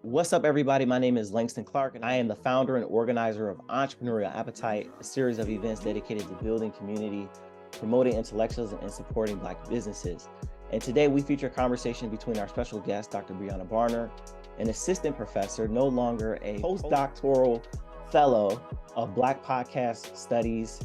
What's up, everybody? My name is Langston Clark, and I am the founder and organizer of Entrepreneurial Appetite, a series of events dedicated to building community, promoting intellectuals, and supporting Black businesses. And today we feature a conversation between our special guest, Dr. Briana Barner, an assistant professor, no longer a postdoctoral fellow of Black podcast studies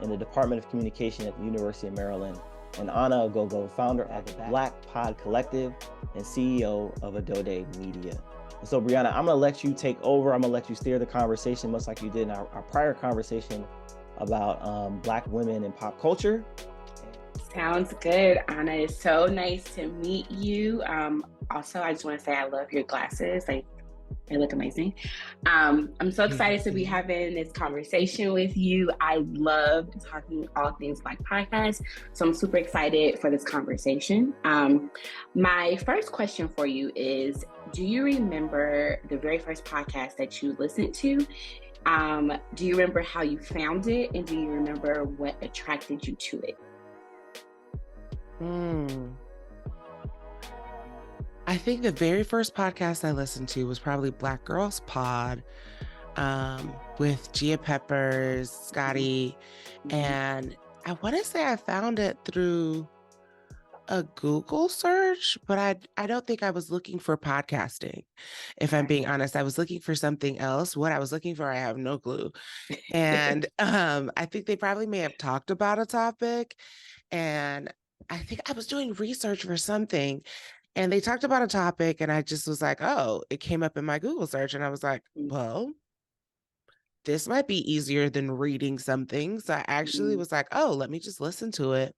in the Department of Communication at the University of Maryland, and Ona Oghogho, founder of the BlackPod Collective and CEO of Adode Media. And so, Briana, I'm gonna let you take over. I'm gonna let you steer the conversation, much like you did in our prior conversation about Black women in pop culture. Sounds good, Anna. It's so nice to meet you. Also, I just want to say I love your glasses. They look amazing. I'm so excited to be having this conversation with you. I love talking all things Black podcasts, so I'm super excited for this conversation. My first question for you is, do you remember the very first podcast that you listened to? Do you remember how you found it? And do you remember what attracted you to it? I think the very first podcast I listened to was probably Black Girls Pod with Gia Peppers, Scotty, and I want to say I found it through a Google search, but I don't think I was looking for podcasting. If I'm being honest, I was looking for something else. What I was looking for, I have no clue. And I think they probably may have talked about a topic, and I think I was doing research for something. And they talked about a topic, and I just was like, oh, it came up in my Google search. And I was like, well, this might be easier than reading something. So I actually was like, oh, let me just listen to it.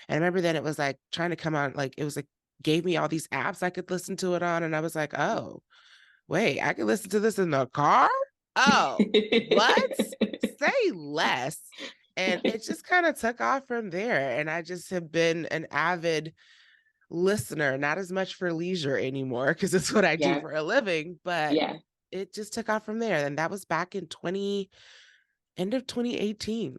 And I remember then it was like trying to come out, like, it was like, gave me all these apps I could listen to it on. And I was like, oh, wait, I could listen to this in the car? Oh, what? Say less. And it just kind of took off from there. And I just have been an avid listener, not as much for leisure anymore, because it's what I do for a living, but it just took off from there. And that was back in end of 2018.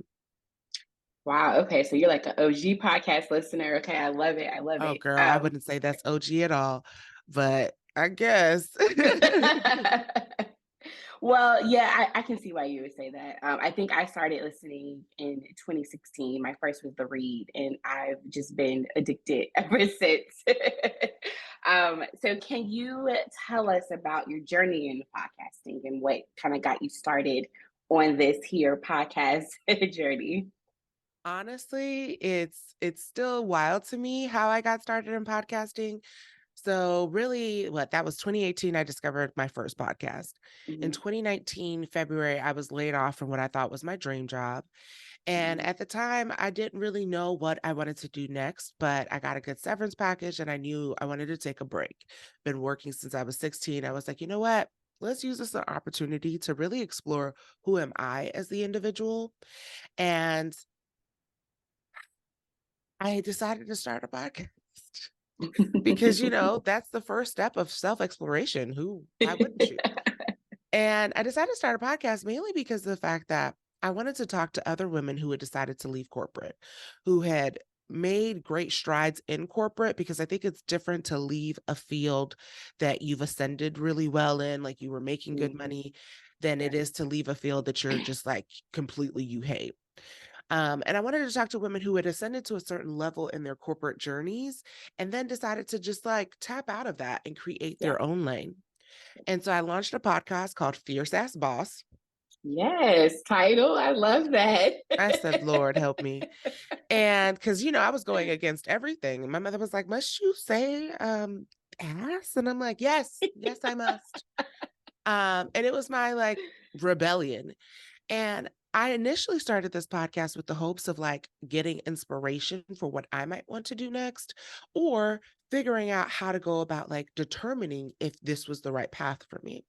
Wow. Okay. So you're like an OG podcast listener. Okay. I love it. Oh, girl, I wouldn't say that's OG at all, but I guess. Well, yeah, I can see why you would say that. I think I started listening in 2016. My first was The Read, and I've just been addicted ever since. So can you tell us about your journey in podcasting and what kind of got you started on this here podcast journey? Honestly, it's still wild to me how I got started in podcasting. So really, that was 2018, I discovered my first podcast. In 2019, February, I was laid off from what I thought was my dream job. And at the time, I didn't really know what I wanted to do next, but I got a good severance package and I knew I wanted to take a break. Been working since I was 16. I was like, you know what? Let's use this as an opportunity to really explore who am I as the individual. And I decided to start a podcast. Because, that's the first step of self-exploration. Why wouldn't you? And I decided to start a podcast mainly because of the fact that I wanted to talk to other women who had decided to leave corporate, who had made great strides in corporate, because I think it's different to leave a field that you've ascended really well in, like you were making good money, than it is to leave a field that you're just like completely you hate. And I wanted to talk to women who had ascended to a certain level in their corporate journeys and then decided to just like tap out of that and create their own lane. And so I launched a podcast called Fierce Ass Boss. Yes, title. I love that. I said, Lord, help me. And because, I was going against everything. And my mother was like, must you say ass? And I'm like, yes, I must. And it was my like rebellion. And I initially started this podcast with the hopes of like getting inspiration for what I might want to do next, or figuring out how to go about like determining if this was the right path for me.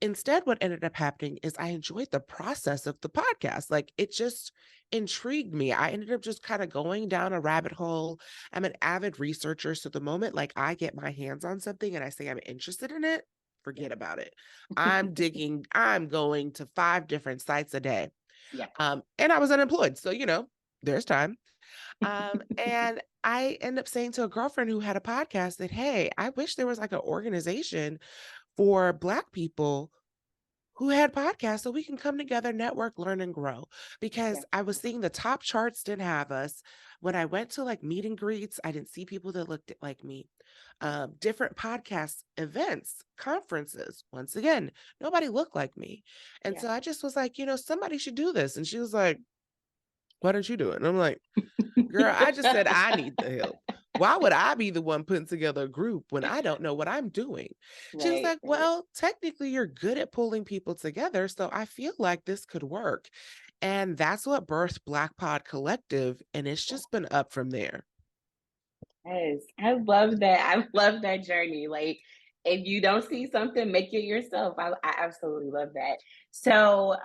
Instead, what ended up happening is I enjoyed the process of the podcast. Like it just intrigued me. I ended up just kind of going down a rabbit hole. I'm an avid researcher. So the moment like I get my hands on something and I say I'm interested in it, forget about it. I'm going to 5 different sites a day. And I was unemployed. So, there's time. And I end up saying to a girlfriend who had a podcast that, hey, I wish there was like an organization for Black people who had podcasts so we can come together, network, learn, and grow. Yeah, Because I was seeing the top charts didn't have us. When I went to like meet and greets, I didn't see people that looked like me. Different podcast events, conferences. Once again, nobody looked like me. And yeah. so I just was like, somebody should do this. And she was like, why don't you do it? And I'm like, girl, I just said I need the help. Why would I be the one putting together a group when I don't know what I'm doing? She was Right, like, right. well, technically you're good at pulling people together. So I feel like this could work. And that's what birthed BlackPod Collective. And it's just been up from there. Yes, I love that. I love that journey. Like, if you don't see something, make it yourself. I absolutely love that. So,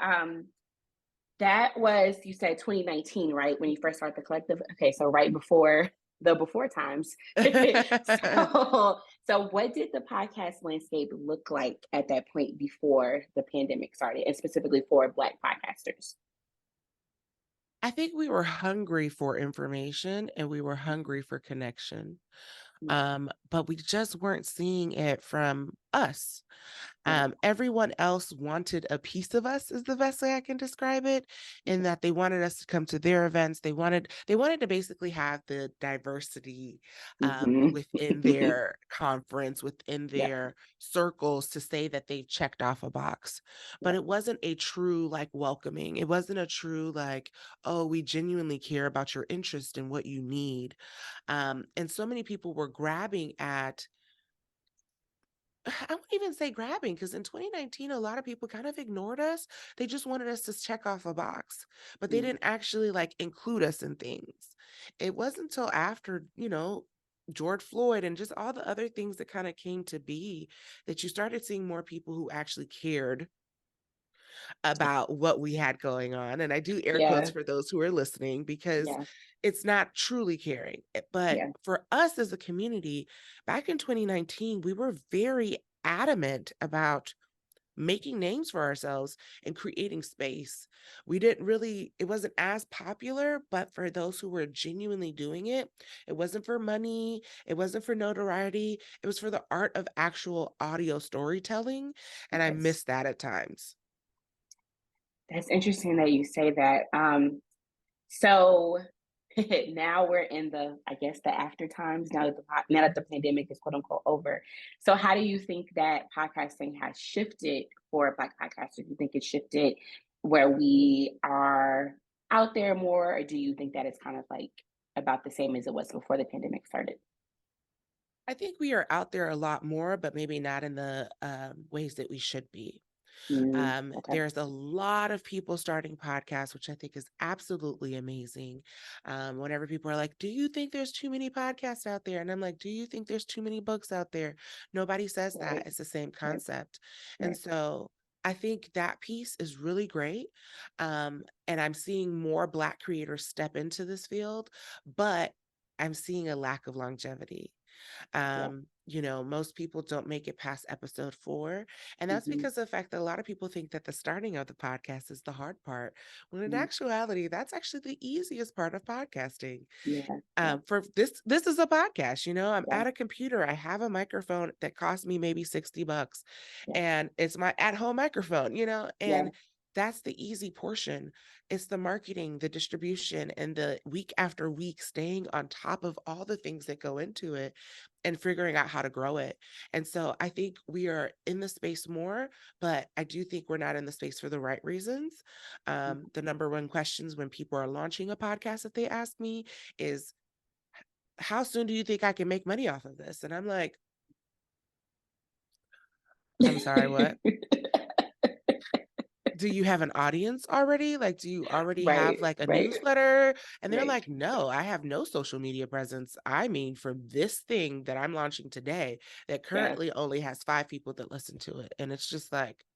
that was, you said 2019, right? When you first started the collective. Okay, so right before the before times. So what did the podcast landscape look like at that point before the pandemic started, and specifically for Black podcasters? I think we were hungry for information and we were hungry for connection. But we just weren't seeing it from us. Yeah. Everyone else wanted a piece of us is the best way I can describe it, in that they wanted us to come to their events. They wanted to basically have the diversity Hmm. within their conference, within Yep. their circles, to say that they've checked off a box. But Yep. it wasn't a true like welcoming. It wasn't a true like, oh, we genuinely care about your interest and what you need. And so many people were grabbing at, I won't even say grabbing, because in 2019, a lot of people kind of ignored us. They just wanted us to check off a box, but they Mm. didn't actually like include us in things. It wasn't until after, George Floyd and just all the other things that kind of came to be, that you started seeing more people who actually cared about what we had going on. And I do air quotes Yeah. for those who are listening, because Yeah. it's not truly caring. But Yeah. for us as a community, back in 2019, we were very adamant about making names for ourselves and creating space. It wasn't as popular, but for those who were genuinely doing it, it wasn't for money, it wasn't for notoriety, it was for the art of actual audio storytelling. And I Yes. miss that at times. That's interesting that you say that. So now we're in the, I guess, the after times, now that the pandemic is quote unquote over. So how do you think that podcasting has shifted for Black podcasters? Do you think it shifted where we are out there more, or do you think that it's kind of like about the same as it was before the pandemic started? I think we are out there a lot more, but maybe not in the ways that we should be. Mm, okay. There's a lot of people starting podcasts, which I think is absolutely amazing. Whenever people are like, do you think there's too many podcasts out there? And I'm like, do you think there's too many books out there? Nobody says that. Right. It's the same Right. concept. And Right. so I think that piece is really great. And I'm seeing more Black creators step into this field, but I'm seeing a lack of longevity. Yeah. Most people don't make it past episode 4. And that's Hmm. because of the fact that a lot of people think that the starting of the podcast is the hard part. When in Hmm. actuality, that's actually the easiest part of podcasting. Yeah. Yeah. For this is a podcast. I'm Yeah. at a computer. I have a microphone that cost me maybe $60, Yeah. and it's my at-home microphone, Yeah. and that's the easy portion. It's the marketing, the distribution, and the week after week staying on top of all the things that go into it and figuring out how to grow it. And so I think we are in the space more, but I do think we're not in the space for the right reasons. The number one questions when people are launching a podcast that they ask me is, how soon do you think I can make money off of this? And I'm like, I'm sorry, what? Do you have an audience already? Like, do you already have Right. like a Right. newsletter? And they're Right. like, no, I have no social media presence. I mean, for this thing that I'm launching today, that Yeah. currently only has 5 people that listen to it. And it's just like,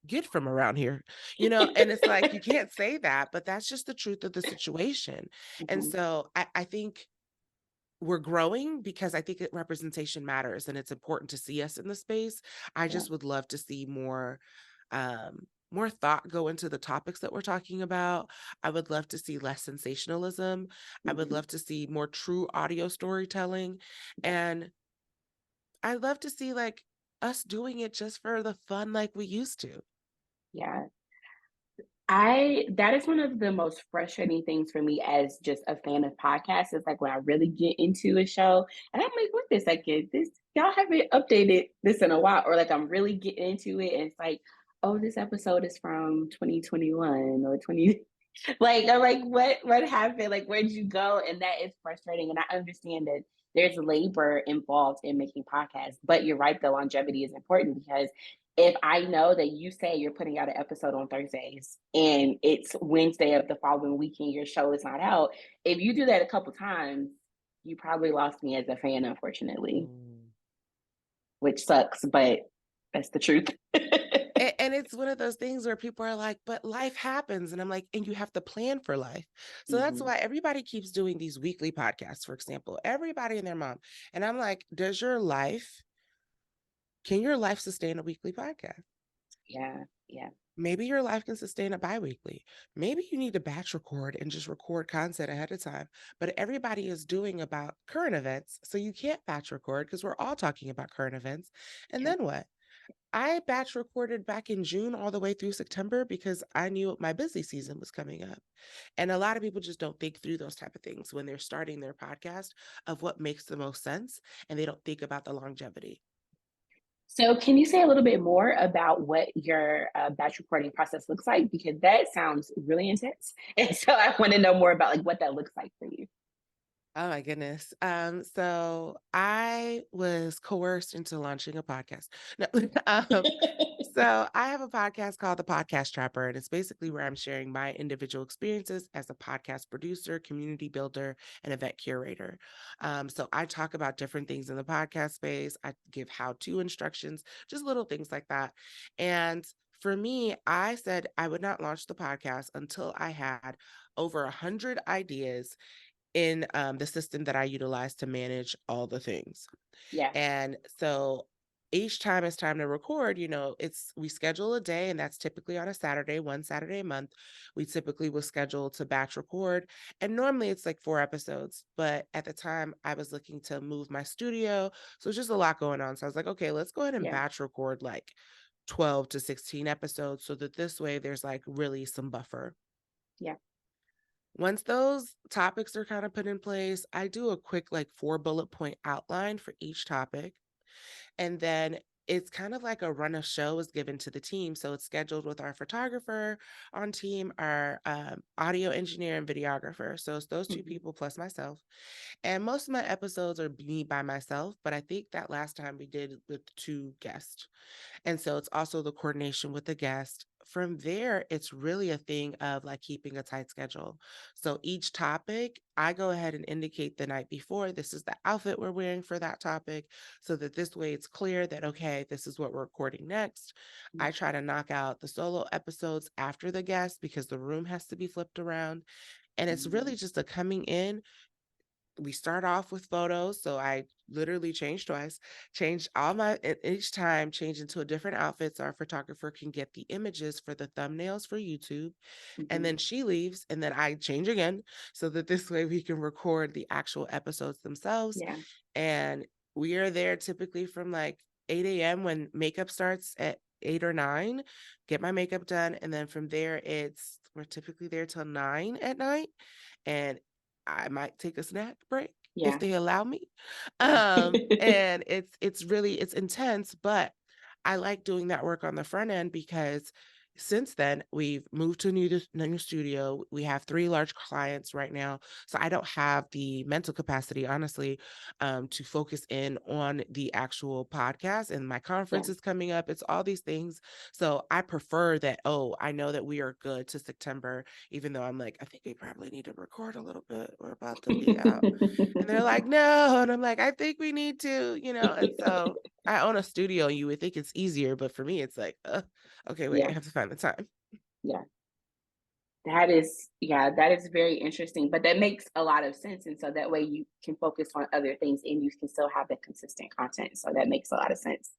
get from around here. And it's like, you can't say that, but that's just the truth of the situation. And Mhm. so I think we're growing, because I think that representation matters and it's important to see us in the space. I Yeah. just would love to see more more thought go into the topics that we're talking about. I would love to see less sensationalism. I would love to see more true audio storytelling. And I'd love to see like us doing it just for the fun like we used to. Yeah. That is one of the most frustrating things for me as just a fan of podcasts is like when I really get into a show and I'm like, wait a second, this y'all haven't updated this in a while, or like I'm really getting into it and it's like, oh, this episode is from 2021 or 20 like I'm like, what happened? Like where'd you go? And that is frustrating. And I understand that there's labor involved in making podcasts, but you're right, the longevity is important because if I know that you say you're putting out an episode on Thursdays and it's Wednesday of the following weekend, your show is not out. If you do that a couple times, you probably lost me as a fan, unfortunately, which sucks, but that's the truth. And it's one of those things where people are like, but life happens. And I'm like, and you have to plan for life. So that's why everybody keeps doing these weekly podcasts, for example, everybody and their mom. And I'm like, can your life sustain a weekly podcast? Yeah, yeah. Maybe your life can sustain a bi-weekly. Maybe you need to batch record and just record content ahead of time. But everybody is doing about current events. So you can't batch record because we're all talking about current events. And then what? I batch recorded back in June all the way through September because I knew my busy season was coming up. And a lot of people just don't think through those type of things when they're starting their podcast of what makes the most sense. And they don't think about the longevity. So can you say a little bit more about what your batch recording process looks like? Because that sounds really intense. And so I want to know more about like what that looks like for you. Oh my goodness. So I was coerced into launching a podcast. No, so I have a podcast called The Podcast Trapper, and it's basically where I'm sharing my individual experiences as a podcast producer, community builder, and event curator. So I talk about different things in the podcast space. I give how-to instructions, just little things like that. And for me, I said I would not launch the podcast until I had over 100 ideas in the system that I utilize to manage all the things. Yeah. And so each time it's time to record, we schedule a day, and that's typically on a Saturday, one Saturday a month. We typically will schedule to batch record. And normally it's like 4 episodes. But at the time I was looking to move my studio. So it's just a lot going on. So I was like, okay, let's go ahead and batch record like 12 to 16 episodes so that this way there's like really some buffer. Yeah. Once those topics are kind of put in place, I do a quick like 4 bullet point outline for each topic. And then it's kind of like a run of show is given to the team. So it's scheduled with our photographer on team, our audio engineer and videographer. So it's those 2 people plus myself. And most of my episodes are me by myself, but I think that last time we did with 2 guests. And so it's also the coordination with the guest. From there, it's really a thing of like keeping a tight schedule. So each topic, I go ahead and indicate the night before, this is the outfit we're wearing for that topic, so that this way it's clear that, okay, this is what we're recording next. I try to knock out the solo episodes after the guest because the room has to be flipped around. And it's really just a coming in. We start off with photos. So I literally changed twice, changed each time, change into a different outfit so our photographer can get the images for the thumbnails for YouTube. And then she leaves, and then I change again so that this way we can record the actual episodes themselves. Yeah. And we are there typically from like 8 a.m. when makeup starts at 8 or 9, get my makeup done. And then from there, we're typically there till 9 at night. And I might take a snack break if they allow me. And it's intense, but I like doing that work on the front end because since then we've moved to a new studio. We have 3 large clients right now. So I don't have the mental capacity, honestly, to focus in on the actual podcast, and my conference is coming up. It's all these things. So I prefer that, I know that we are good to September, even though I'm like, I think we probably need to record a little bit. We're about to be out. And they're like, no. And I'm like, I think we need to, and so I own a studio. You would think it's easier, but for me, it's like, okay, wait, I have to find the time. Yeah. That is very interesting, but that makes a lot of sense. And so that way you can focus on other things and you can still have the consistent content. So that makes a lot of sense.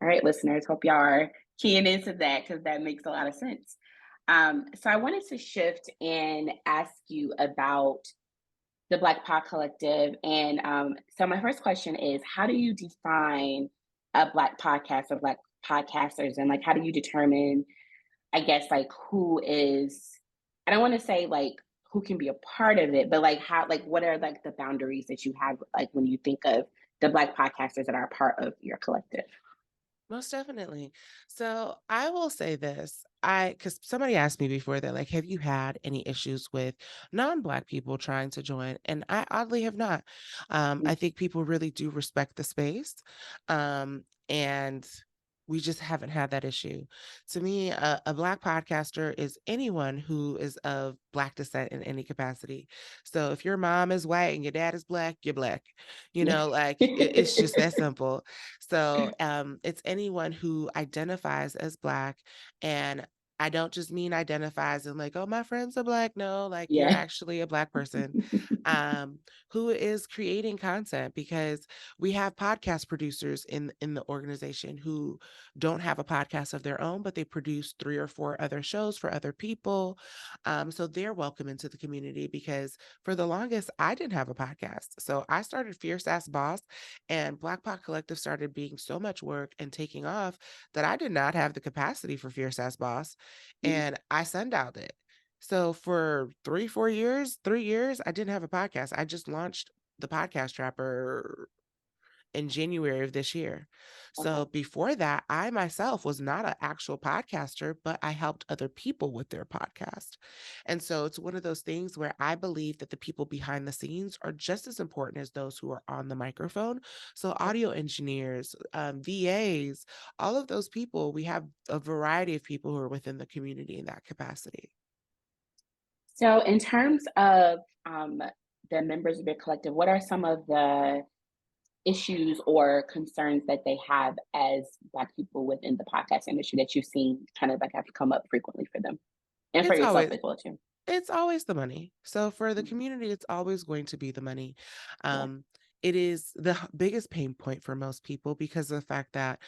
All right, listeners, hope y'all are keying into that because that makes a lot of sense. So I wanted to shift and ask you about the BlackPod Collective. And so my first question is, how do you define a Black podcast or Black podcasters? And like, how do you determine, I guess, like who is, I don't want to say like who can be a part of it, but like how, like what are like the boundaries that you have, like when you think of the Black podcasters that are a part of your collective? Most definitely. So I will say this. Because somebody asked me before, they're like, have you had any issues with non-Black people trying to join? And I oddly have not. I think people really do respect the space. And we just haven't had that issue. To me, a Black podcaster is anyone who is of Black descent in any capacity. So if your mom is white and your dad is Black, you're Black. Like it's just that simple. So it's anyone who identifies as Black. And I don't just mean identifies and like, oh, my friends are Black. No, like you're Yeah. actually a Black person who is creating content, because we have podcast producers in the organization who don't have a podcast of their own, but they produce 3 or 4 other shows for other people. So they're welcome into the community, because for the longest, I didn't have a podcast. So I started Fierce Ass Boss, and BlackPod Collective started being so much work and taking off that I did not have the capacity for Fierce Ass Boss. And I sundialed it. So for 3 years, I didn't have a podcast. I just launched the Podcast Trapper in January of this year. Okay. So before that, I myself was not an actual podcaster, but I helped other people with their podcast. And so it's one of those things where I believe that the people behind the scenes are just as important as those who are on the microphone. So audio engineers, VAs, all of those people, we have a variety of people who are within the community in that capacity. So in terms of the members of your collective, what are some of the issues or concerns that they have as Black people within the podcast industry that you've seen kind of like have to come up frequently for them and for It's yourself always as well too? It's always the money. So for the Mm. community, it's always going to be the money. Yeah, It is the biggest pain point for most people, because of the fact that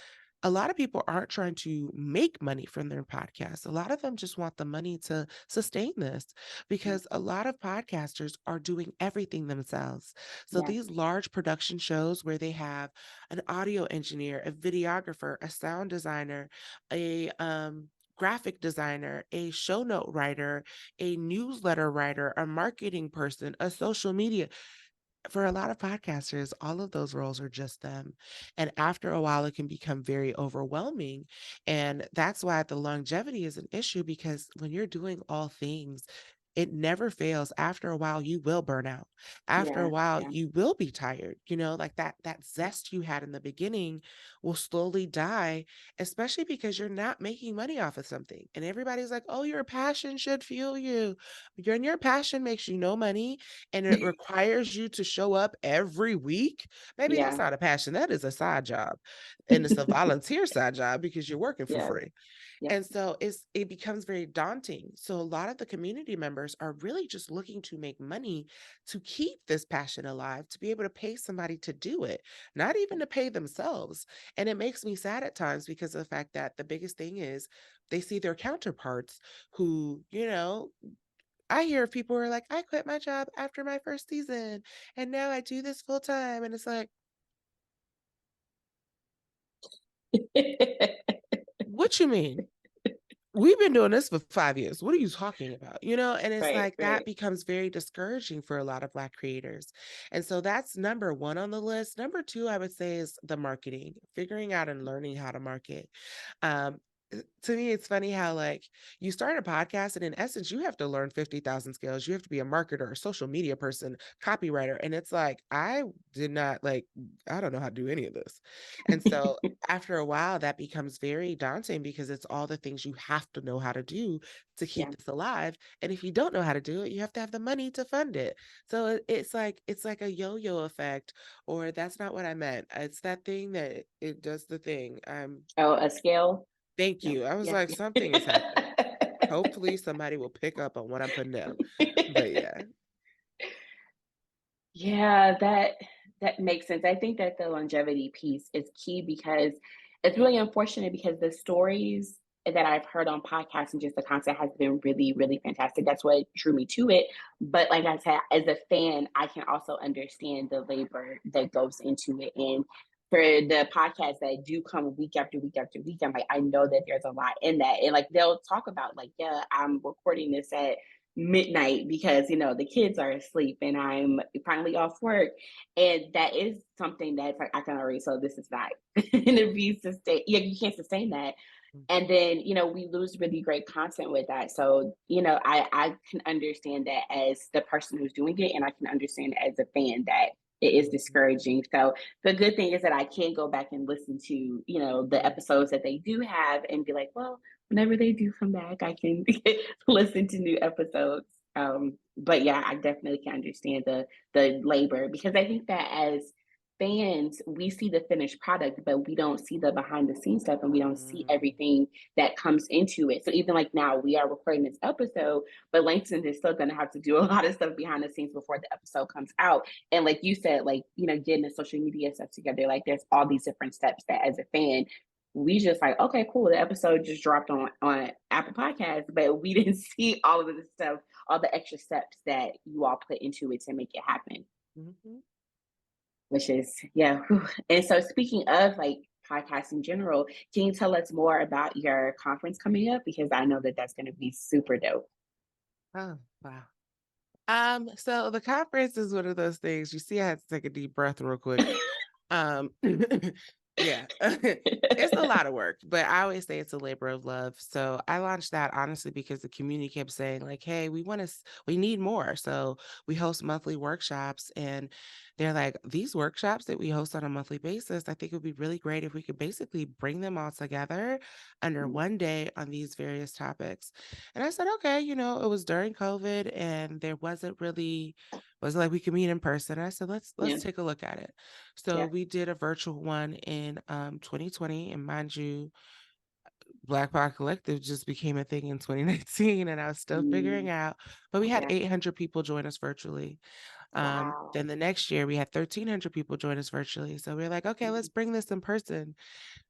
a lot of people aren't trying to make money from their podcasts. A lot of them just want the money to sustain this, yeah, because a lot of podcasters are doing everything themselves. So yeah, these large production shows where they have an audio engineer, a videographer, a sound designer, a graphic designer, a show note writer, a newsletter writer, a marketing person, a social media. For a lot of podcasters, all of those roles are just them. And after a while, it can become very overwhelming. And that's why the longevity is an issue, because when you're doing all things, it never fails. After a while, you will burn out. After a yeah, while, yeah, you will be tired. Like that zest you had in the beginning will slowly die, especially because you're not making money off of something. And everybody's like, oh, your passion should fuel you. Your passion makes you no money, and it requires you to show up every week. Maybe that's yeah, not a passion. That is a side job. And it's a volunteer side job, because you're working for yeah, free. yep, And so it becomes very daunting. So a lot of the community members are really just looking to make money to keep this passion alive, to be able to pay somebody to do it, not even to pay themselves. And it makes me sad at times, because of the fact that the biggest thing is they see their counterparts who, I hear of people who are like, I quit my job after my first season and now I do this full time. And it's like, what you mean? We've been doing this for 5 years. What are you talking about? And it's right, like that right, becomes very discouraging for a lot of Black creators. And so that's number one on the list. Number two, I would say, is the marketing, figuring out and learning how to market. Um, to me, it's funny how, like, you start a podcast, and in essence, you have to learn 50,000 skills. You have to be a marketer, a social media person, copywriter. And it's like, I did not, like, I don't know how to do any of this. And so after a while, that becomes very daunting, because it's all the things you have to know how to do to yeah. keep this alive. And if you don't know how to do it, you have to have the money to fund it. So it's like a yo-yo effect, or that's not what I meant. It's that thing that it does the thing. Oh, a scale? Thank No, you. I was yeah, like, something is happening. yeah. Hopefully somebody will pick up on what I'm putting down. But yeah. Yeah, that makes sense. I think that the longevity piece is key because it's really unfortunate because the stories that I've heard on podcasts and just the content has been really, really fantastic. That's what drew me to it. But like I said, as a fan, I can also understand the labor that goes into it. And for the podcasts that do come week after week after week, I'm like, I know that there's a lot in that. And like they'll talk about like, yeah, I'm recording this at midnight because the kids are asleep and I'm finally off work, and that is something that's like I can already, so this is not gonna be sustain, yeah, you can't sustain that. And then we lose really great content with that. So I can understand that as the person who's doing it, and I can understand as a fan that it is discouraging. So the good thing is that I can go back and listen to the episodes that they do have and be like, well, whenever they do come back, I can listen to new episodes. But yeah, I definitely can understand the labor, because I think that as fans, we see the finished product, but we don't see the behind the scenes stuff, and we don't see everything that comes into it. So even like now, we are recording this episode, but Langston is still going to have to do a lot of stuff behind the scenes before the episode comes out. And like you said, like, getting the social media stuff together, like there's all these different steps that as a fan, we just like, okay, cool. The episode just dropped on Apple Podcasts, but we didn't see all of the stuff, all the extra steps that you all put into it to make it happen. Mm-hmm. Which is, yeah. Whew. And so speaking of like podcasts in general, can you tell us more about your conference coming up? Because I know that that's going to be super dope. Oh, wow. So the conference is one of those things. You see, I had to take a deep breath real quick. Um, yeah, it's a lot of work, but I always say it's a labor of love. So I launched that honestly because the community kept saying like, "Hey, we need more." So we host monthly workshops, and they're like, "These workshops that we host on a monthly basis, I think it would be really great if we could basically bring them all together under one day on these various topics." And I said, "Okay." It was during COVID, and there wasn't like we could meet in person. I said, Yeah, let's take a look at it. So yeah, we did a virtual one in 2020, and mind you, BlackPod Collective just became a thing in 2019, and I was still figuring mm, out. But we had yeah. 800 people join us virtually. Wow. Then the next year we had 1,300 people join us virtually. So we are like, okay, let's Mhm. bring this in person.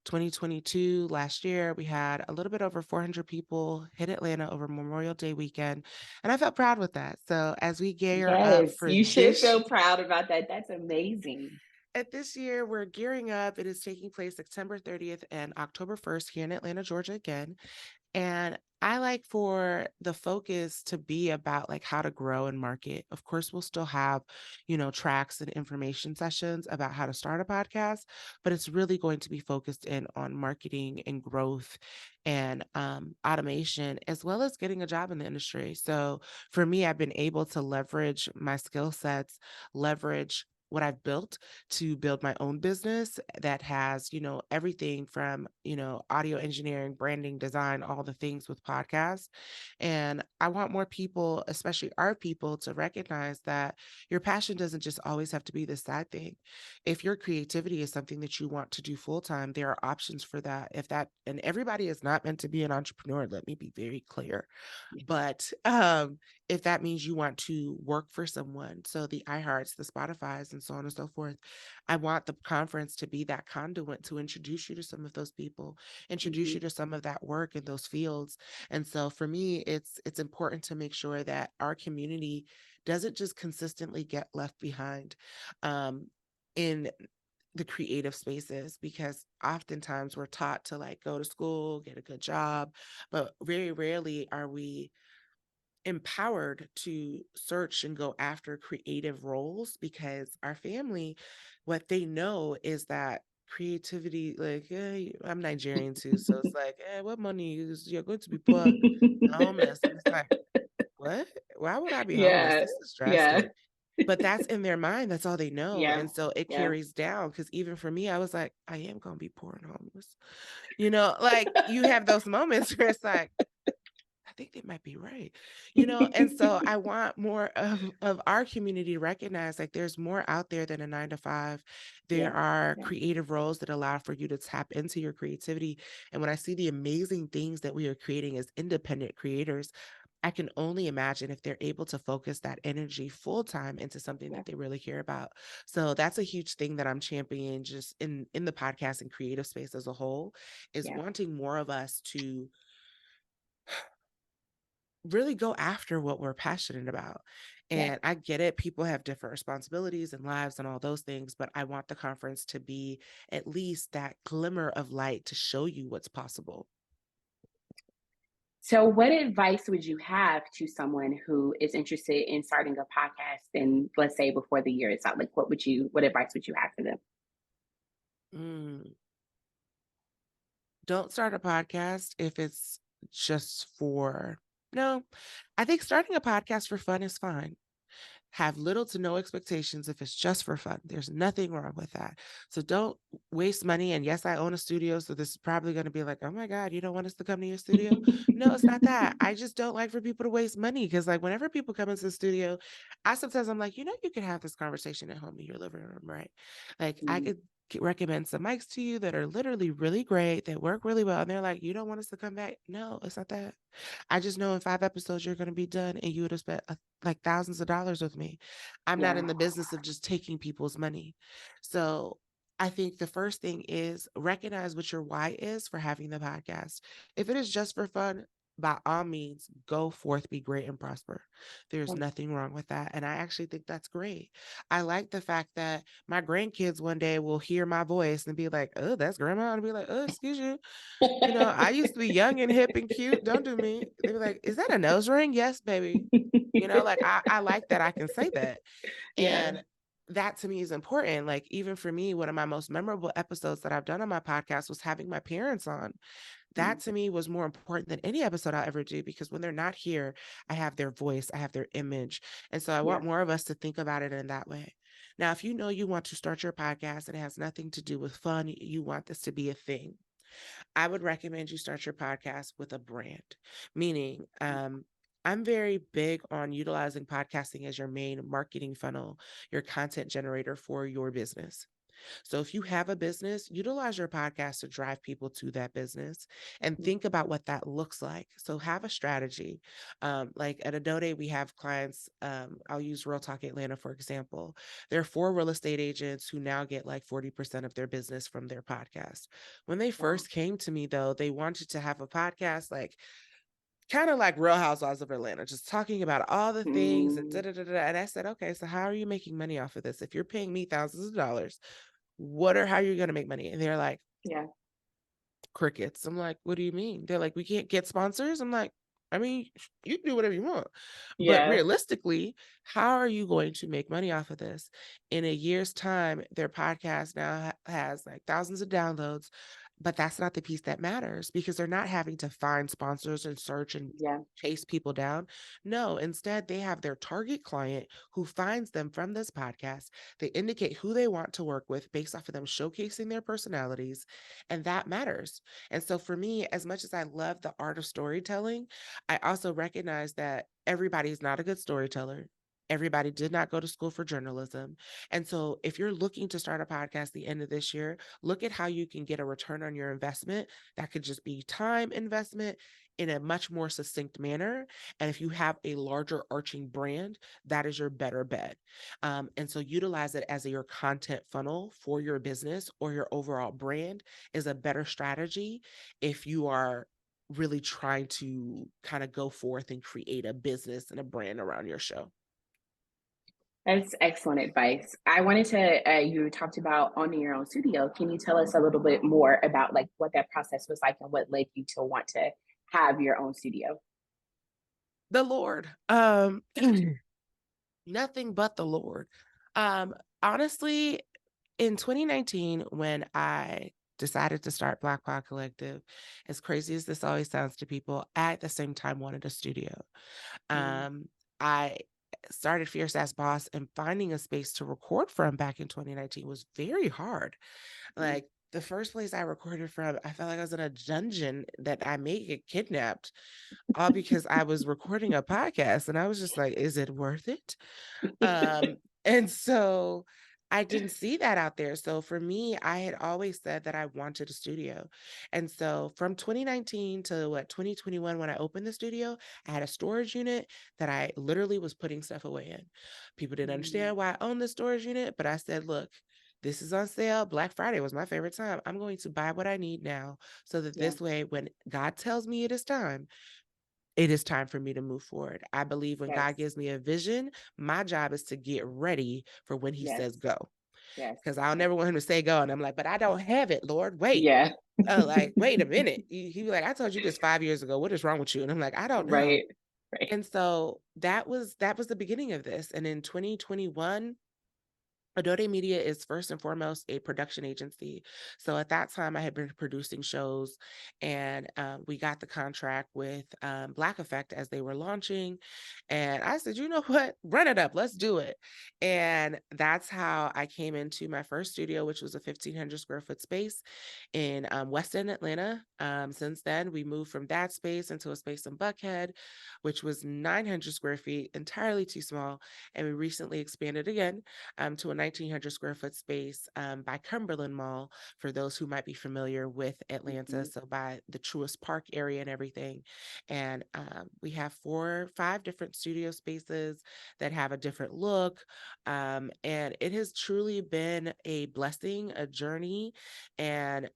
2022, last year, we had a little bit over 400 people hit Atlanta over Memorial Day weekend, and I felt proud with that. So as we gear up Yes, for you should this feel proud about that. That's amazing. At this year, we're gearing up. It is taking place September 30th and October 1st here in Atlanta, Georgia again. And I like for the focus to be about like how to grow and market. Of course, we'll still have, tracks and information sessions about how to start a podcast, but it's really going to be focused in on marketing and growth and automation, as well as getting a job in the industry. So for me, I've been able to leverage my skill sets, leverage what I've built to build my own business that has, everything from, audio engineering, branding, design, all the things with podcasts. And I want more people, especially our people, to recognize that your passion doesn't just always have to be this side thing. If your creativity is something that you want to do full time, there are options for that. And everybody is not meant to be an entrepreneur, let me be very clear. But if that means you want to work for someone, so the iHearts, the Spotifys, and so on and so forth, I want the conference to be that conduit to introduce you to some of those people, introduce Mhm. you to some of that work in those fields. And so for me, it's important to make sure that our community doesn't just consistently get left behind in the creative spaces, because oftentimes we're taught to like go to school, get a good job, but very rarely are we empowered to search and go after creative roles, because our family, what they know is that creativity, like, I'm Nigerian too, so it's like, what money is, you're going to be poor and homeless. And it's like, what? Why would I be homeless? Yeah, This is yeah, drastic. But that's in their mind. That's all they know. yeah, And so it yeah. carries down, because even for me, I was like, I am going to be poor and homeless. Like you have those moments where it's like, I think they might be right. And so I want more of our community to recognize like there's more out there than a 9 to 5. There Yeah, are yeah. creative roles that allow for you to tap into your creativity. And when I see the amazing things that we are creating as independent creators, I can only imagine if they're able to focus that energy full time into something that they really care about. So that's a huge thing that I'm championing just in the podcast and creative space as a whole, is wanting more of us to really go after what we're passionate about. And I get it. People have different responsibilities and lives and all those things, but I want the conference to be at least that glimmer of light to show you what's possible. So, what advice would you have to someone who is interested in starting a podcast and let's say before the year is out? Like, what advice would you have for them? Don't start a podcast if it's just for, no, I think starting a podcast for fun is fine. Have little to no expectations if it's just for fun. There's nothing wrong with that. So don't waste money. And yes, I own a studio, so this is probably going to be like, oh my God, you don't want us to come to your studio? No, it's not that. I just don't like for people to waste money, because like whenever people come into the studio, I'm like, you can have this conversation at home in your living room, right? Like I could recommend some mics to you that are literally really great, that work really well. And they're like, you don't want us to come back? No, it's not that. I just know in 5 episodes you're going to be done and you would have spent like thousands of dollars with me. I'm not in the business of just taking people's money. So I think the first thing is recognize what your why is for having the podcast. If it is just for fun, by all means, go forth, be great and prosper. There's nothing wrong with that. And I actually think that's great. I like the fact that my grandkids one day will hear my voice and be like, oh, that's grandma. And be like, oh, excuse you. I used to be young and hip and cute. Don't do me. They be like, is that a nose ring? Yes, baby. Like I like that I can say that. And that to me is important. Like even for me, one of my most memorable episodes that I've done on my podcast was having my parents on. That to me was more important than any episode I'll ever do, because when they're not here, I have their voice, I have their image. And so I want more of us to think about it in that way. Now, if you want to start your podcast and it has nothing to do with fun, you want this to be a thing, I would recommend you start your podcast with a brand, meaning I'm very big on utilizing podcasting as your main marketing funnel, your content generator for your business. So if you have a business, utilize your podcast to drive people to that business and think about what that looks like. So have a strategy. Like at Adode, we have clients. I'll use Real Talk Atlanta, for example. There are 4 real estate agents who now get like 40% of their business from their podcast. When they first came to me, though, they wanted to have a podcast like kind of like Real Housewives of Atlanta, just talking about all the things and da da da da. And I said, okay, so how are you making money off of this? If you're paying me thousands of dollars, how are you going to make money? And they're like, crickets. I'm like, what do you mean? They're like, we can't get sponsors. I'm like, I mean, you can do whatever you want. But realistically, how are you going to make money off of this? In a year's time, their podcast now has like thousands of downloads, but that's not the piece that matters, because they're not having to find sponsors and search and chase people down. No, instead, they have their target client who finds them from this podcast. They indicate who they want to work with based off of them showcasing their personalities, and that matters. And so for me, as much as I love the art of storytelling, I also recognize that everybody's not a good storyteller. Everybody did not go to school for journalism. And so if you're looking to start a podcast the end of this year, look at how you can get a return on your investment. That could just be time investment in a much more succinct manner. And if you have a larger arching brand, that is your better bet. And so utilize it as your content funnel for your business, or your overall brand is a better strategy if you are really trying to kind of go forth and create a business and a brand around your show. That's excellent advice. I wanted to, you talked about owning your own studio. Can you tell us a little bit more about like what that process was like and what led you to want to have your own studio? The Lord. Nothing but the Lord. Honestly, in 2019, when I decided to start BlackPod Collective, as crazy as this always sounds to people, I at the same time wanted a studio. I started Fierce Ass Boss, and finding a space to record from back in 2019 was very hard. Like the first place I recorded from, I felt like I was in a dungeon that I may get kidnapped, all because I was recording a podcast. And I was just like, is it worth it? And so I didn't see that out there. So for me, I had always said that I wanted a studio. And so from 2019 to 2021, when I opened the studio, I had a storage unit that I literally was putting stuff away in. People didn't understand why I owned the storage unit, but I said, look, this is on sale. Black Friday was my favorite time. I'm going to buy what I need now so that Yeah. this way, when God tells me it is time for me to move forward. I believe when Yes. God gives me a vision, my job is to get ready for when he Yes. says go. Yes. Because I'll Yes. never want him to say go. And I'm like, but I don't have it, Lord. Wait. Yeah. Like, wait a minute. He be like, I told you this 5 years ago. What is wrong with you? And I'm like, I don't know. Right. Right. And so that was the beginning of this. And in 2021, Adode Media is first and foremost a production agency. So at that time, I had been producing shows, and we got the contract with Black Effect as they were launching. And I said, you know what? Run it up. Let's do it. And that's how I came into my first studio, which was a 1,500 square foot space in West End, Atlanta. Since then, we moved from that space into a space in Buckhead, which was 900 square feet, entirely too small. And we recently expanded again to a 1,900 square foot space by Cumberland Mall, for those who might be familiar with Atlanta. So by the Truist Park area and everything. And we have 4 or 5 different studio spaces that have a different look. And it has truly been a blessing, a journey. And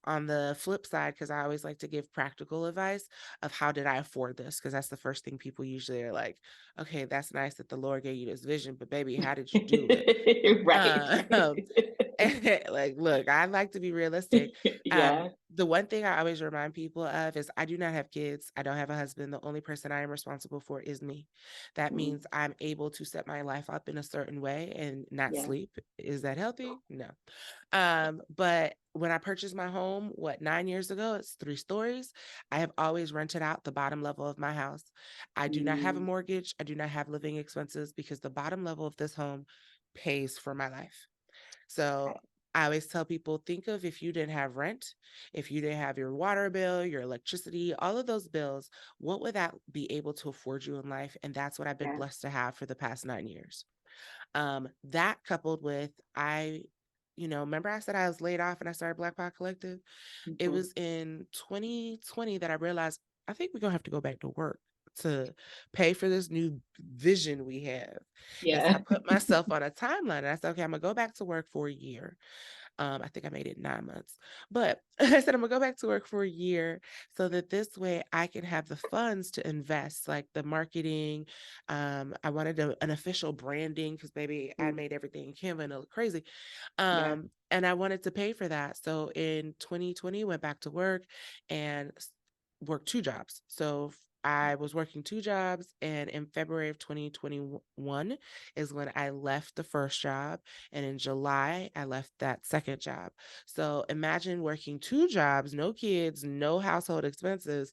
on the flip side, because I always like to give practical advice of how did I afford this? Because that's the first thing people usually are like, okay, that's nice that the Lord gave you this vision, but baby, how did you do it? Right. Like, look, I like to be realistic. Yeah. The one thing I always remind people of is I do not have kids. I don't have a husband. The only person I am responsible for is me. That means I'm able to set my life up in a certain way and not Yeah. sleep. Is that healthy? No. But when I purchased my home, 9 years ago, it's 3 stories. I have always rented out the bottom level of my house. I do not have a mortgage. I do not have living expenses because the bottom level of this home pays for my life. So I always tell people, think of if you didn't have rent, if you didn't have your water bill, your electricity, all of those bills, what would that be able to afford you in life? And that's what I've been Yeah. blessed to have for the past 9 years. That coupled with remember I said I was laid off and I started BlackPod Collective? It was in 2020 that I realized I think we're gonna have to go back to work to pay for this new vision we have. And so I Yeah. put myself on a timeline and I said, okay, I'm gonna go back to work for a year. I think I made it 9 months, but I said I'm gonna go back to work for a year so that this way I can have the funds to invest, like the marketing. I wanted an official branding because baby, I made everything in Canva and it looked crazy. Yeah. And I wanted to pay for that. So in 2020, went back to work and worked 2 jobs. So I was working 2 jobs, and in February of 2021 is when I left the first job, and in July I left that second job. So imagine working 2 jobs, no kids, no household expenses.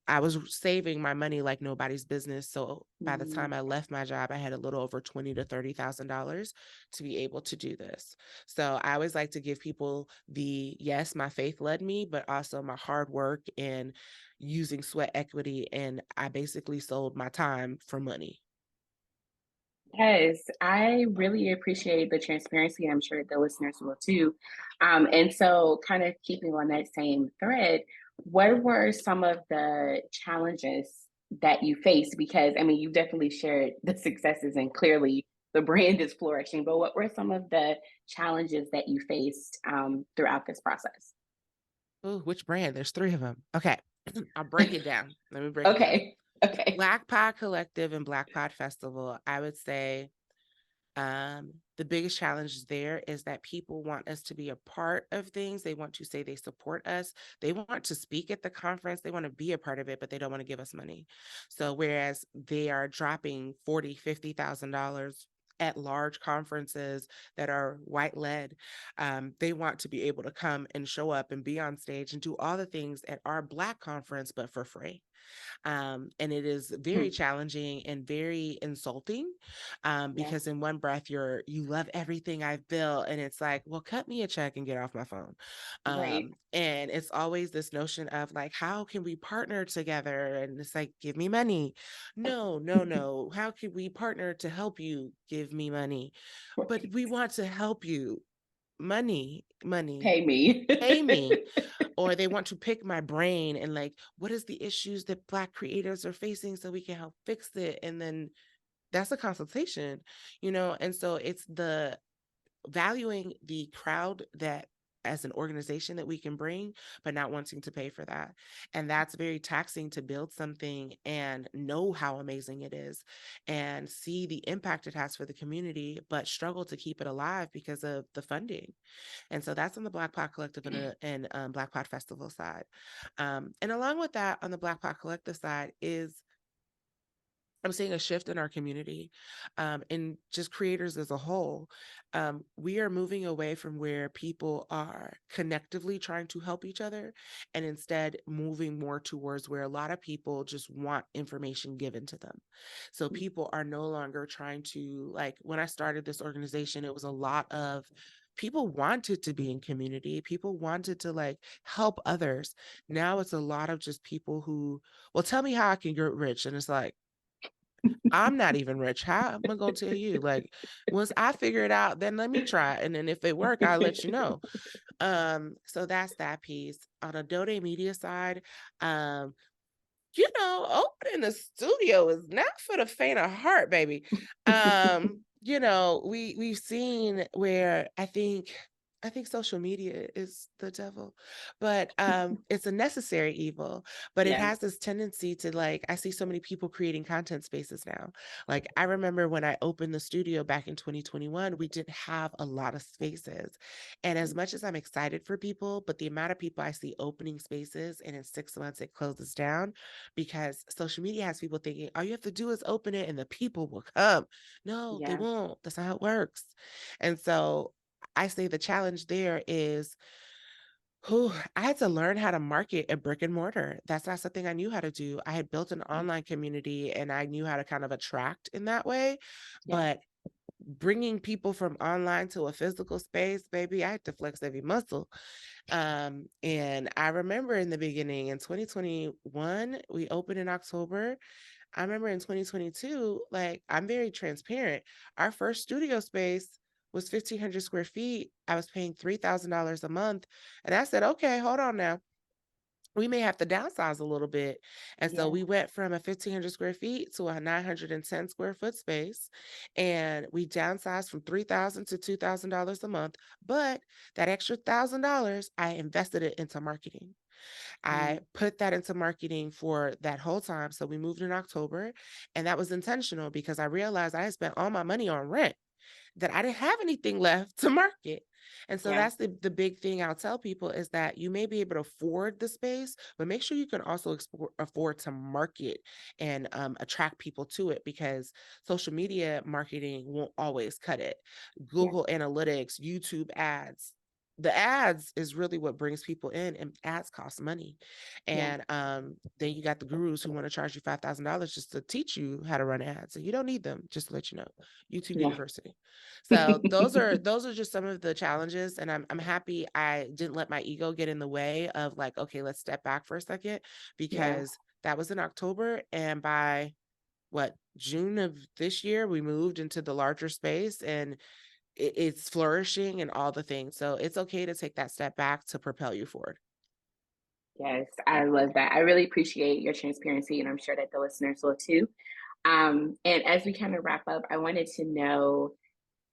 I was saving my money like nobody's business. So by the time I left my job, I had a little over $20,000 to $30,000 to be able to do this. So I always like to give people yes, my faith led me, but also my hard work and using sweat equity. And I basically sold my time for money. Yes, I really appreciate the transparency. I'm sure the listeners will too. And so, kind of keeping on that same thread, what were some of the challenges that you faced? Because I mean, you definitely shared the successes and clearly the brand is flourishing, but what were some of the challenges that you faced throughout this process? Oh, which brand? There's 3 of them. Okay. I'll break it down. Let me break it down. Okay. Okay. BlackPod Collective and BlackPod Festival, I would say the biggest challenge there is that people want us to be a part of things. They want to say they support us. They want to speak at the conference. They want to be a part of it, but they don't want to give us money. So whereas they are dropping $40,000, $50,000 at large conferences that are white led, they want to be able to come and show up and be on stage and do all the things at our Black conference, but for free. And it is very challenging and very insulting, because in one breath you love everything I've built, and it's like, well, cut me a check and get off my phone. Right. And it's always this notion of like, how can we partner together? And it's like, give me money. No. How can we partner to help you? Give me money. But we want to help you. Money, Pay me. pay me. Or they want to pick my brain and like, what is the issues that Black creators are facing so we can help fix it? And then that's a consultation, And so it's the valuing the crowd that as an organization that we can bring, but not wanting to pay for that. And that's very taxing to build something and know how amazing it is and see the impact it has for the community, but struggle to keep it alive because of the funding. And so that's on the BlackPod Collective and BlackPod Festival side. And along with that, on the BlackPod Collective side is I'm seeing a shift in our community, and just creators as a whole. We are moving away from where people are connectively trying to help each other, and instead moving more towards where a lot of people just want information given to them. So people are no longer trying to, like, when I started this organization, it was a lot of people wanted to be in community. People wanted to like help others. Now it's a lot of just people who, well, tell me how I can get rich. And it's like, I'm not even rich. How am I gonna tell you? Like, once I figure it out, then let me try. And then if it work, I'll let you know. So that's that piece. On a Dode Media side, um, opening the studio is not for the faint of heart, baby. We've seen where I think social media is the devil, but it's a necessary evil, but it has this tendency to, like, I see so many people creating content spaces now. Like, I remember when I opened the studio back in 2021, we didn't have a lot of spaces. And as much as I'm excited for people, but the amount of people I see opening spaces and in 6 months it closes down because social media has people thinking all you have to do is open it and the people will come. No, they won't. That's not how it works. And so I say the challenge there is, I had to learn how to market a brick and mortar. That's not something I knew how to do. I had built an online community and I knew how to kind of attract in that way. But bringing people from online to a physical space, baby, I had to flex every muscle. And I remember in the beginning in 2021, we opened in October. I remember in 2022, like, I'm very transparent. Our first studio space was 1,500 square feet. I was paying $3,000 a month. And I said, okay, hold on now. We may have to downsize a little bit. And so we went from a 1,500 square feet to a 910 square foot space. And we downsized from $3,000 to $2,000 a month. But that extra $1,000, I invested it into marketing. I put that into marketing for that whole time. So we moved in October, and that was intentional because I realized I had spent all my money on rent, that I didn't have anything left to market. And so that's the big thing I'll tell people is that you may be able to afford the space, but make sure you can also afford to market and attract people to it, because social media marketing won't always cut it. Google Analytics, YouTube ads, the ads is really what brings people in, and ads cost money. And then you got the gurus who want to charge you $5,000 just to teach you how to run ads, and you don't need them, just to let you know. YouTube University. So those are just some of the challenges, and I'm happy I didn't let my ego get in the way of like, okay, let's step back for a second, because that was in October, and by June of this year we moved into the larger space, and it's flourishing and all the things. So it's okay to take that step back to propel you forward. Yes, I love that. I really appreciate your transparency, and I'm sure that the listeners will too. And as we kind of wrap up, I wanted to know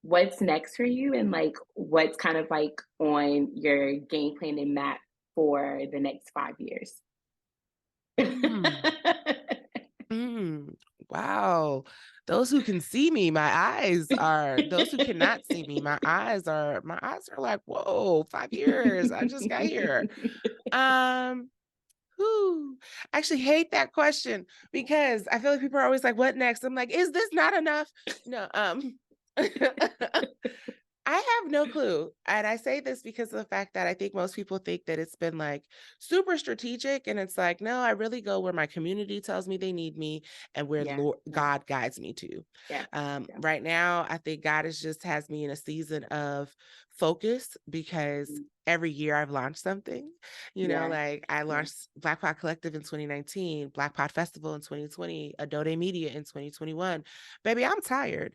what's next for you and like what's kind of like on your game plan and map for the next 5 years. Wow. Those who can see me, my eyes are, those who cannot see me, my eyes are like, whoa, 5 years. I just got here. Whew. I actually hate that question because I feel like people are always like, what next? I'm like, is this not enough? No, I have no clue. And I say this because of the fact that I think most people think that it's been like super strategic. And it's like, no, I really go where my community tells me they need me and where Yeah, Lord yeah, God guides me to. yeah, yeah. Right now, I think God is just has me in a season of focus because Mm. every year I've launched something. Yeah, Like I yeah, launched BlackPod Collective in 2019, BlackPod Festival in 2020, Adode Media in 2021. Baby, I'm tired.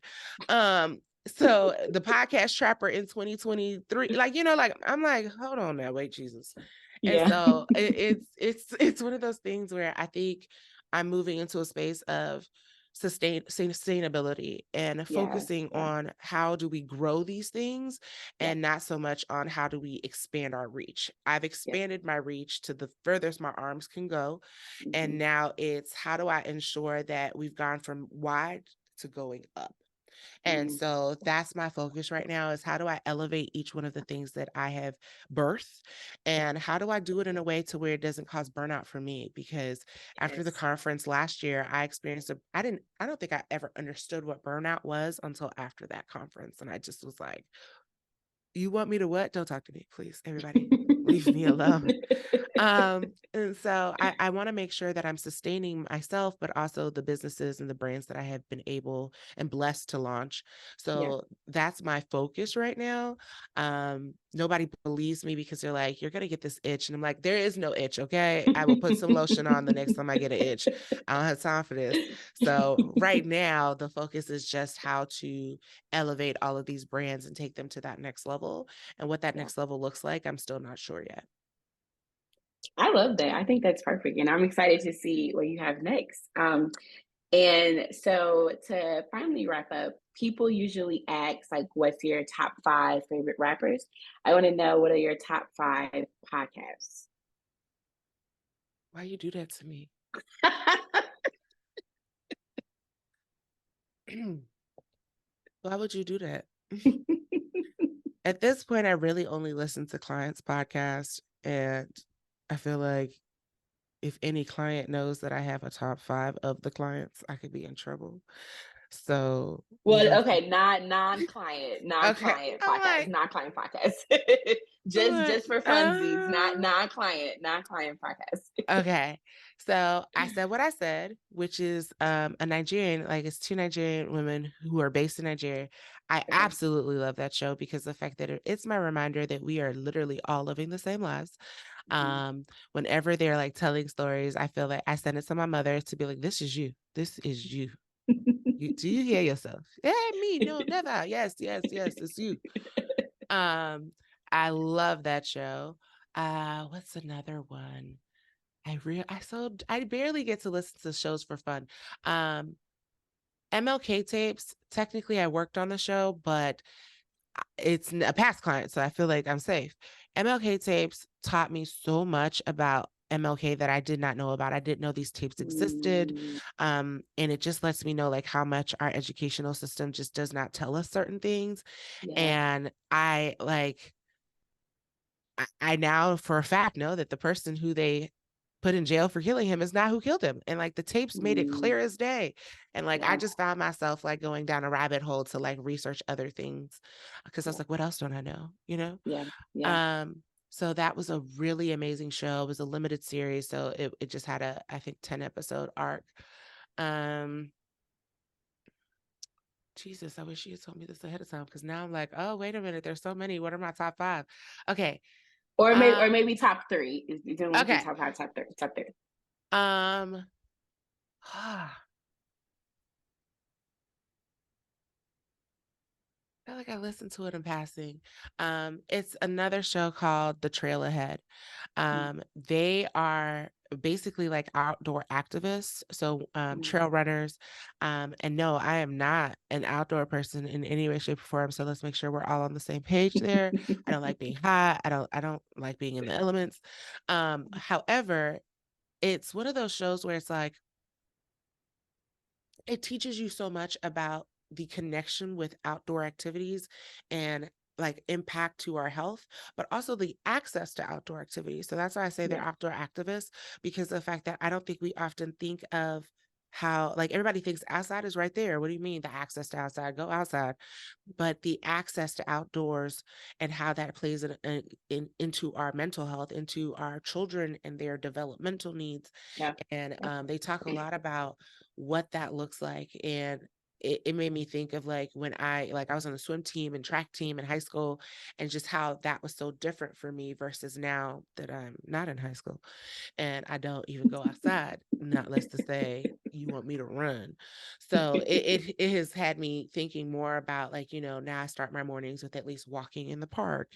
So the podcast trapper in 2023, like, like I'm like, hold on now, wait, Jesus. And yeah. so it's one of those things where I think I'm moving into a space of sustainability and Yeah, focusing yeah, on how do we grow these things yeah, and not so much on how do we expand our reach. I've yeah. expanded my reach to the furthest my arms can go. And Mhm. now it's how do I ensure that we've gone from wide to going up? And Mm. so that's my focus right now is how do I elevate each one of the things that I have birthed and how do I do it in a way to where it doesn't cause burnout for me? Because after the Yes. conference last year, I experienced I don't think I ever understood what burnout was until after that conference. And I just was like, you want me to what? Don't talk to me, please. Everybody, leave me alone. And so I want to make sure that I'm sustaining myself, but also the businesses and the brands that I have been able and blessed to launch. Yeah. So that's my focus right now. Nobody believes me because they're like, you're gonna get this itch. And I'm like, there is no itch, okay? I will put some lotion on the next time I get an itch. I don't have time for this. So right now the focus is just how to elevate all of these brands and take them to that next level. And what that Yeah. next level looks like, I'm still not sure yet. I love that. I think that's perfect. And I'm excited to see what you have next. And so to finally wrap up, people usually ask, like, what's your top 5 favorite rappers? I want to know, what are your top 5 podcasts? Why you do that to me? Why would you do that? At this point, I really only listen to clients' podcasts. And I feel like if any client knows that I have a top 5 of the clients, I could be in trouble. So you Well, have to. okay, not non-client, Okay. non-client I'm podcast, like, non-client podcast. I'm just like, for funsies, not non-client, non-client podcast. okay. So I said what I said, which is a Nigerian, like it's 2 Nigerian women who are based in Nigeria. I Okay. absolutely love that show because the fact that it's my reminder that we are literally all living the same lives. Mhm. Whenever they're like telling stories, I feel like I send it to my mother to be like, this is you. This is you. Do you hear yourself? Hey, me, no, never. Yes, yes, yes, it's you. I love that show. What's another one? I barely get to listen to shows for fun. Um, MLK tapes. Technically, I worked on the show, but it's a past client, so I feel like I'm safe. MLK tapes taught me so much about MLK that I did not know about. I didn't know these tapes existed. Mm, And it just lets me know like how much our educational system just does not tell us certain things. yeah. And I now for a fact know that the person who they put in jail for killing him is not who killed him. And like the tapes made it Mm, clear as day. And like I yeah. just found myself like going down a rabbit hole to like research other things because I was Yeah. like, what else don't I know? You know? Yeah. Yeah. Um, so that was a really amazing show. It was a limited series. So it just had a, I think, 10 episode arc. Um, Jesus, I wish you had told me this ahead of time because now I'm like, oh, wait a minute. There's so many. What are my top 5? Okay. Or Um, maybe top 3. You don't want to do okay. top 5, top 3, top 3. Um, I feel like I listened to it in passing. It's another show called The Trail Ahead. Mm, They are basically like outdoor activists, so mm. trail runners. And no, I am not an outdoor person in any way, shape, or form. So let's make sure we're all on the same page there. I don't like being hot. I don't like being in the elements. However, it's one of those shows where it's like it teaches you so much about the connection with outdoor activities and like impact to our health, but also the access to outdoor activities. So that's why I say they're Yeah. outdoor activists, because of the fact that I don't think we often think of how, like, everybody thinks outside is right there. What do you mean the access to outside? Go outside. But the access to outdoors and how that plays into our mental health, into our children and their developmental needs. Yeah. And they talk a lot about what that looks like. And it made me think of like when I was on the swim team and track team in high school, and just how that was so different for me versus now that I'm not in high school and I don't even go outside, not less to say you want me to run. So it has had me thinking more about, like, you know, now I start my mornings with at least walking in the park,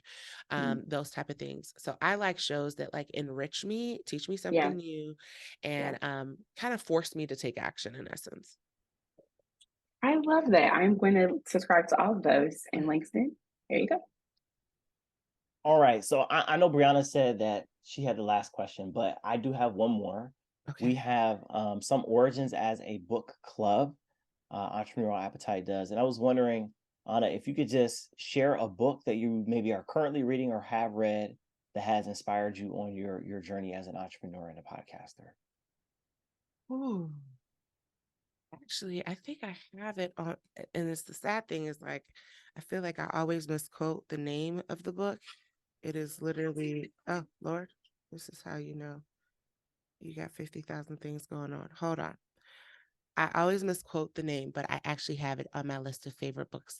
those type of things. So I like shows that like enrich me, teach me something new, and kind of force me to take action in essence. I love that. I'm going to subscribe to all of those. And Langston, there you go. All right. So I know Briana said that she had the last question, but I do have one more. Okay. We have some origins as a book club, Entrepreneurial Appetite does. And I was wondering, Anna, if you could just share a book that you maybe are currently reading or have read that has inspired you on your journey as an entrepreneur and a podcaster. Ooh. Actually, I think I have it on, and it's the sad thing is like, I feel like I always misquote the name of the book. It is literally, oh Lord, this is how you know you got 50,000 things going on. Hold on. I always misquote the name, but I actually have it on my list of favorite books.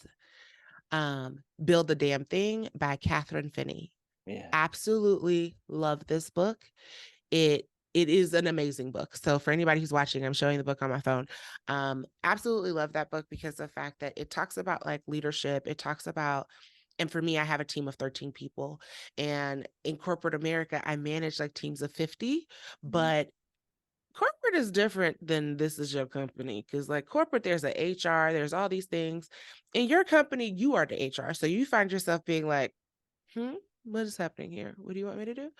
Build the Damn Thing by Catherine Finney. Yeah. Absolutely love this book. It is an amazing book. So for anybody who's watching, I'm showing the book on my phone. Absolutely love that book because of the fact that it talks about like leadership. It talks about, and for me, I have a team of 13 people, and in corporate America, I manage like teams of 50, but corporate is different than this is your company. Cause like corporate, there's a HR, there's all these things. In your company, you are the HR. So you find yourself being like, what is happening here? What do you want me to do?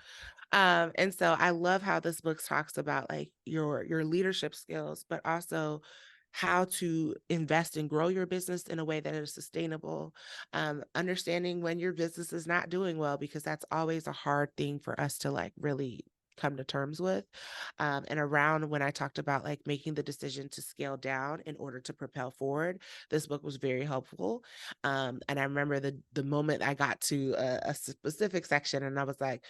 And so I love how this book talks about like your leadership skills, but also how to invest and grow your business in a way that is sustainable. Understanding when your business is not doing well, because that's always a hard thing for us to like really come to terms with. And around when I talked about like making the decision to scale down in order to propel forward, this book was very helpful. And I remember the moment I got to a specific section and I was like,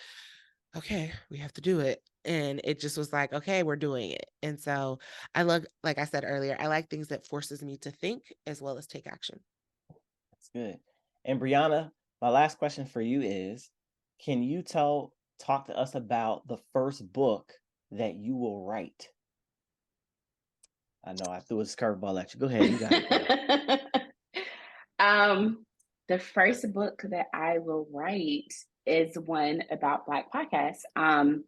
okay, we have to do it. And it just was like, okay, we're doing it. And so I love, like I said earlier, I like things that forces me to think as well as take action. That's good. And Briana, my last question for you is, can you talk to us about the first book that you will write? I know I threw a curveball at you. Go ahead, you got it. The first book that I will write is one about Black podcasts. I'm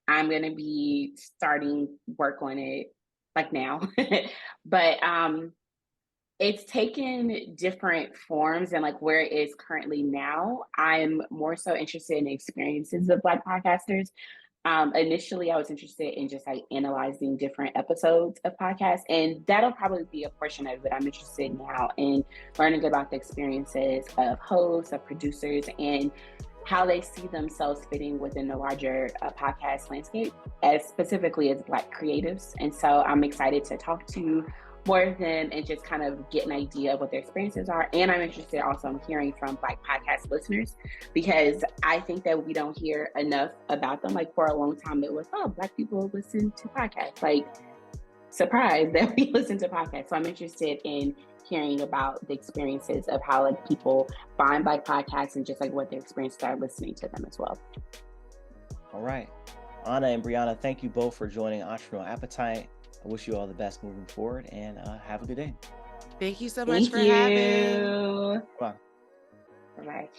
going to be starting work on it like now, but it's taken different forms and like where it is currently now. I'm more so interested in the experiences of Black podcasters. Initially, I was interested in just like analyzing different episodes of podcasts, and that'll probably be a portion of it. I'm interested now in learning about the experiences of hosts, of producers, and how they see themselves fitting within the larger podcast landscape, as specifically as Black creatives. And so I'm excited to talk to more of them and just kind of get an idea of what their experiences are. And I'm interested also in hearing from Black podcast listeners, because I think that we don't hear enough about them. Like for a long time, it was, oh, Black people listen to podcasts. Like, surprised that we listen to podcasts. So I'm interested in hearing about the experiences of how like people find Black podcasts and just like what their experiences are listening to them as well. All right. Anna and Briana, thank you both for joining Entrepreneurial Appetite. I wish you all the best moving forward, and have a good day. Thank you so much for having. Bye. Bye.